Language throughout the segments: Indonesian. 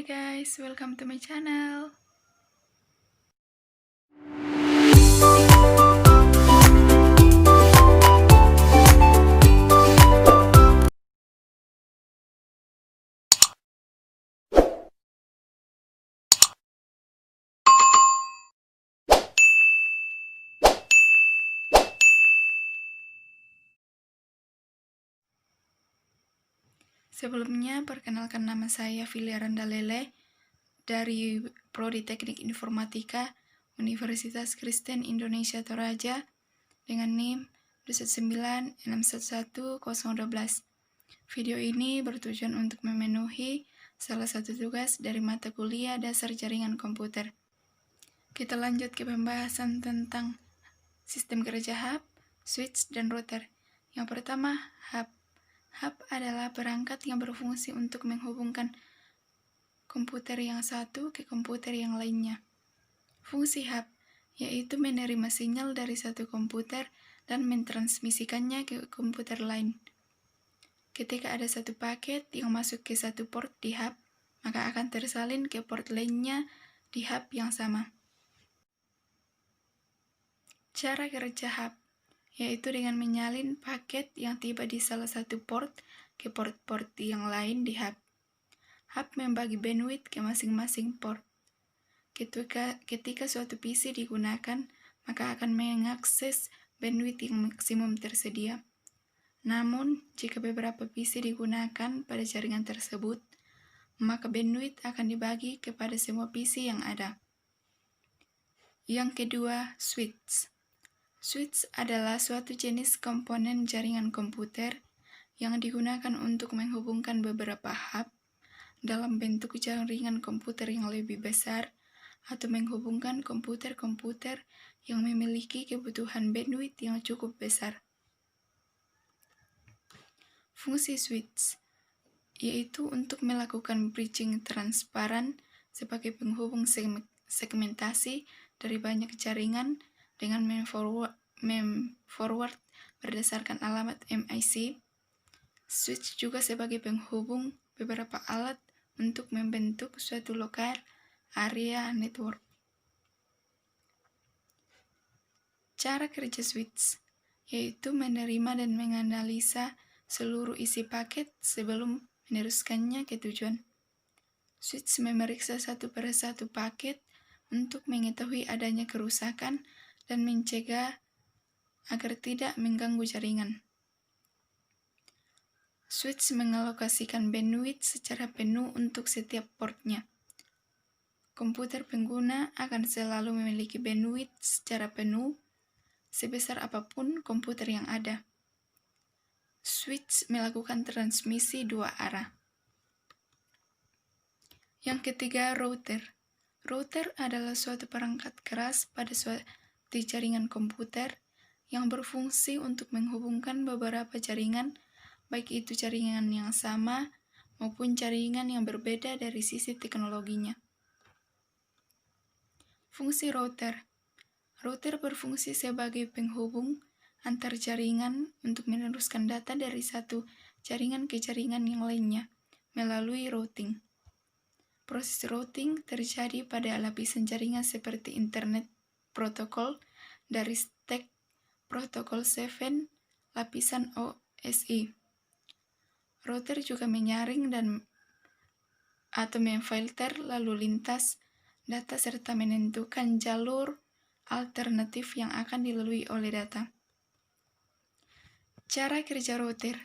guys, welcome to my channel. Sebelumnya, perkenalkan nama saya Filia Randalele dari Prodi Teknik Informatika Universitas Kristen Indonesia Toraja dengan NIM 279611012. Video ini bertujuan untuk memenuhi salah satu tugas dari mata kuliah dasar jaringan komputer. Kita lanjut ke pembahasan tentang sistem kerja hub, switch, dan router. Yang pertama, hub. Hub adalah perangkat yang berfungsi untuk menghubungkan komputer yang satu ke komputer yang lainnya. Fungsi hub yaitu menerima sinyal dari satu komputer dan mentransmisikannya ke komputer lain. Ketika ada satu paket yang masuk ke satu port di hub, maka akan tersalin ke port lainnya di hub yang sama. Cara kerja hub yaitu dengan menyalin paket yang tiba di salah satu port ke port-port yang lain di hub. Hub membagi bandwidth ke masing-masing port. Ketika suatu PC digunakan, maka akan mengakses bandwidth yang maksimum tersedia. Namun, jika beberapa PC digunakan pada jaringan tersebut, maka bandwidth akan dibagi kepada semua PC yang ada. Yang kedua, switch. Switch adalah suatu jenis komponen jaringan komputer yang digunakan untuk menghubungkan beberapa hub dalam bentuk jaringan komputer yang lebih besar atau menghubungkan komputer-komputer yang memiliki kebutuhan bandwidth yang cukup besar. Fungsi switch yaitu untuk melakukan bridging transparan sebagai penghubung segmentasi dari banyak jaringan dengan forward berdasarkan alamat MIC. Switch juga sebagai penghubung beberapa alat untuk membentuk suatu lokal area network. Cara kerja switch yaitu menerima dan menganalisa seluruh isi paket sebelum meneruskannya ke tujuan. Switch memeriksa satu persatu paket untuk mengetahui adanya kerusakan dan mencegah agar tidak mengganggu jaringan. Switch mengalokasikan bandwidth secara penuh untuk setiap portnya. Komputer pengguna akan selalu memiliki bandwidth secara penuh, sebesar apapun komputer yang ada. Switch melakukan transmisi dua arah. Yang ketiga, router. Router adalah suatu perangkat keras pada suatu jaringan komputer yang berfungsi untuk menghubungkan beberapa jaringan, baik itu jaringan yang sama maupun jaringan yang berbeda dari sisi teknologinya. Fungsi router. Router berfungsi sebagai penghubung antar jaringan untuk meneruskan data dari satu jaringan ke jaringan yang lainnya melalui routing. Proses routing terjadi pada lapisan jaringan seperti Internet Protocol dari stack Protocol 7 lapisan OSI. Router juga menyaring atau memfilter lalu lintas data serta menentukan jalur alternatif yang akan dilalui oleh data. Cara kerja router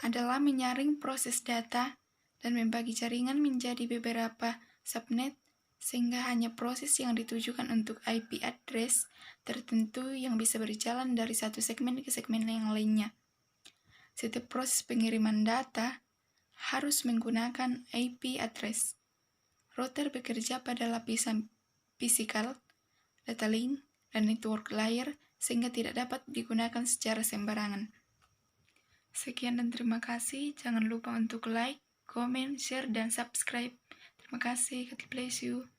adalah menyaring proses data dan membagi jaringan menjadi beberapa subnet sehingga hanya proses yang ditujukan untuk IP address tertentu yang bisa berjalan dari satu segmen ke segmen yang lainnya. Setiap proses pengiriman data harus menggunakan IP address. Router bekerja pada lapisan physical, data link, dan network layer sehingga tidak dapat digunakan secara sembarangan. Sekian dan terima kasih. Jangan lupa untuk like, comment, share, dan subscribe. Terima kasih. God bless you.